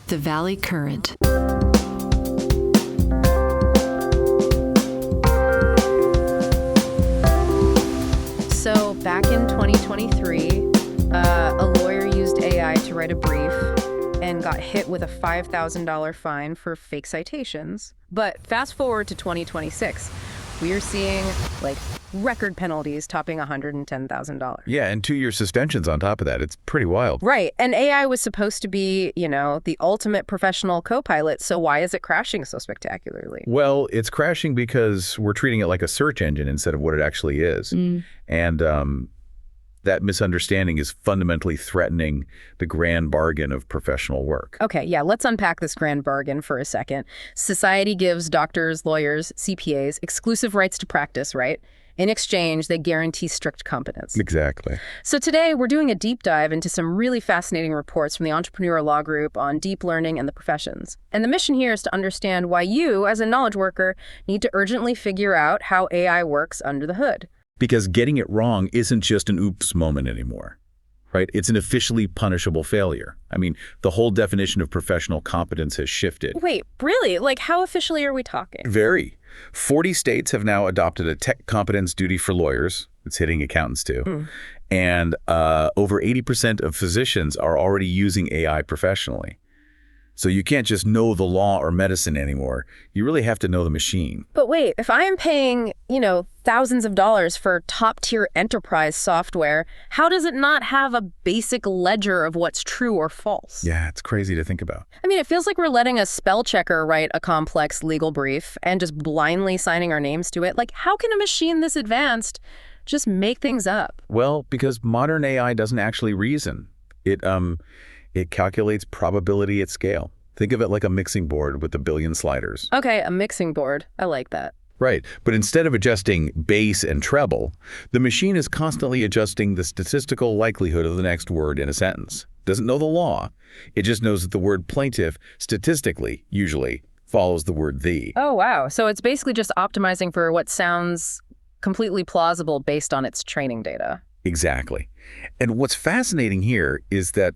The Valley Current. So back in 2023, a lawyer used AI to write a brief and got hit with a $5,000 fine for fake citations. But fast forward to 2026, we are seeing record penalties topping $110,000. Yeah, and 2-year suspensions on top of that. It's pretty wild. Right. And AI was supposed to be, the ultimate professional co-pilot. So why is it crashing so spectacularly? Well, it's crashing because we're treating it like a search engine instead of what it actually is. And that misunderstanding is fundamentally threatening the grand bargain of professional work. Okay, yeah, let's unpack this grand bargain for a second. Society gives doctors, lawyers, CPAs exclusive rights to practice, right? In exchange, they guarantee strict competence. Exactly. So today, we're doing a deep dive into some really fascinating reports from the Entrepreneur Law Group on deep learning and the professions. And the mission here is to understand why you, as a knowledge worker, need to urgently figure out how AI works under the hood. Because getting it wrong isn't just an oops moment anymore, right? It's an officially punishable failure. I mean, the whole definition of professional competence has shifted. Wait, really? How officially are we talking? Very. 40 states have now adopted a tech competence duty for lawyers. It's hitting accountants too. And over 80% of physicians are already using AI professionally. So you can't just know the law or medicine anymore. You really have to know the machine. But wait, if I am paying, thousands of dollars for top-tier enterprise software, how does it not have a basic ledger of what's true or false? Yeah, it's crazy to think about. I mean, it feels like we're letting a spell checker write a complex legal brief and just blindly signing our names to it. How can a machine this advanced just make things up? Well, because modern AI doesn't actually reason. It calculates probability at scale. Think of it like a mixing board with a billion sliders. Okay, a mixing board. I like that. Right. But instead of adjusting bass and treble, the machine is constantly adjusting the statistical likelihood of the next word in a sentence. Doesn't know the law. It just knows that the word plaintiff, statistically, usually, follows the word the. Oh, wow. So it's basically just optimizing for what sounds completely plausible based on its training data. Exactly. And what's fascinating here is that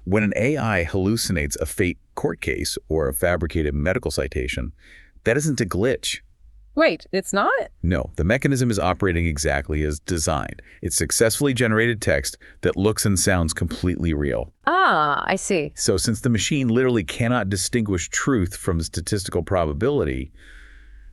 when an AI hallucinates a fake court case or a fabricated medical citation, that isn't a glitch. Wait, it's not? No, the mechanism is operating exactly as designed. It's successfully generated text that looks and sounds completely real. Ah, I see. So since the machine literally cannot distinguish truth from statistical probability,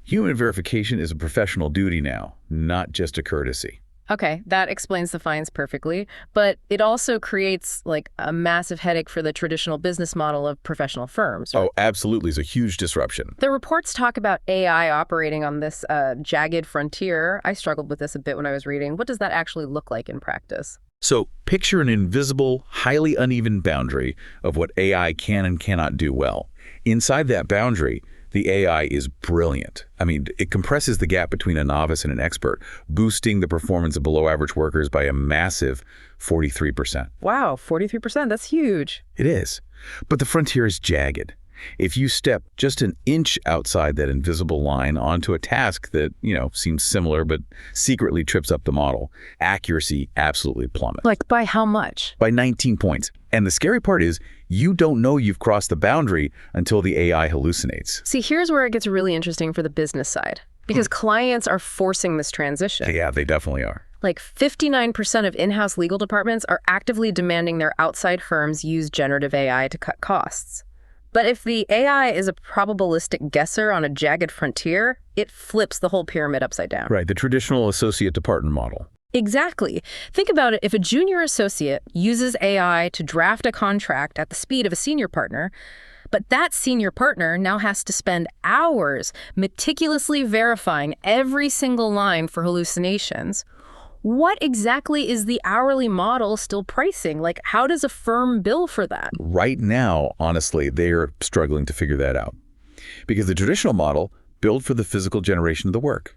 human verification is a professional duty now, not just a courtesy. Okay, that explains the fines perfectly, but it also creates a massive headache for the traditional business model of professional firms. Right? Oh, absolutely. It's a huge disruption. The reports talk about AI operating on this jagged frontier. I struggled with this a bit when I was reading. What does that actually look like in practice? So picture an invisible, highly uneven boundary of what AI can and cannot do well. Inside that boundary, the AI is brilliant. I mean, it compresses the gap between a novice and an expert, boosting the performance of below-average workers by a massive 43%. Wow, 43%, that's huge. It is. But the frontier is jagged. If you step just an inch outside that invisible line onto a task that, seems similar but secretly trips up the model, accuracy absolutely plummets. By how much? By 19 points. And the scary part is, you don't know you've crossed the boundary until the AI hallucinates. See, here's where it gets really interesting for the business side, because clients are forcing this transition. Yeah, they definitely are. 59% of in-house legal departments are actively demanding their outside firms use generative AI to cut costs. But if the AI is a probabilistic guesser on a jagged frontier, it flips the whole pyramid upside down. Right, the traditional associate department model. Exactly. Think about it. If a junior associate uses AI to draft a contract at the speed of a senior partner, but that senior partner now has to spend hours meticulously verifying every single line for hallucinations, what exactly is the hourly model still pricing? How does a firm bill for that? Right now, honestly, they're struggling to figure that out. Because the traditional model billed for the physical generation of the work.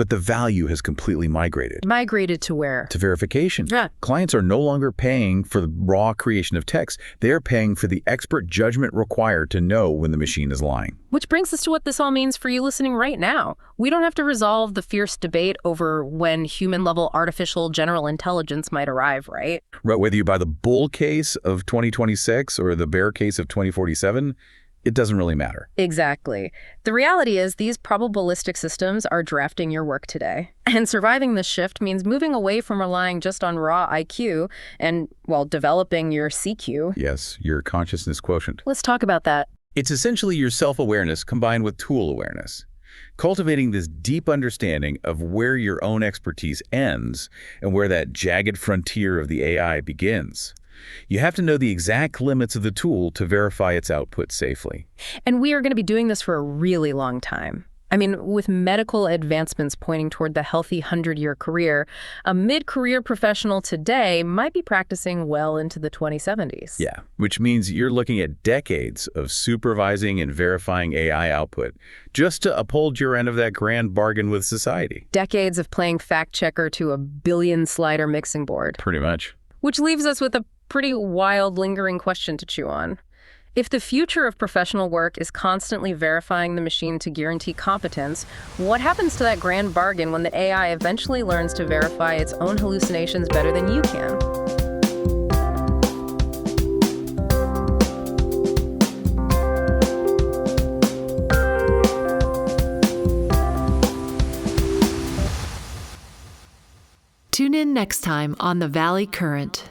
But the value has completely migrated. Migrated to where? To verification. Yeah. Clients are no longer paying for the raw creation of text. They are paying for the expert judgment required to know when the machine is lying. Which brings us to what this all means for you listening right now. We don't have to resolve the fierce debate over when human-level artificial general intelligence might arrive, right? Right, whether you buy the bull case of 2026 or the bear case of 2047, it doesn't really matter. Exactly. The reality is these probabilistic systems are drafting your work today. And surviving this shift means moving away from relying just on raw IQ and, well, developing your CQ. Yes, your consciousness quotient. Let's talk about that. It's essentially your self-awareness combined with tool awareness. Cultivating this deep understanding of where your own expertise ends and where that jagged frontier of the AI begins. You have to know the exact limits of the tool to verify its output safely. And we are going to be doing this for a really long time. I mean, with medical advancements pointing toward the healthy 100-year career, a mid-career professional today might be practicing well into the 2070s. Yeah, which means you're looking at decades of supervising and verifying AI output just to uphold your end of that grand bargain with society. Decades of playing fact-checker to a billion-slider mixing board. Pretty much. Which leaves us with a pretty wild, lingering question to chew on. If the future of professional work is constantly verifying the machine to guarantee competence, what happens to that grand bargain when the AI eventually learns to verify its own hallucinations better than you can? Tune in next time on The Valley Current.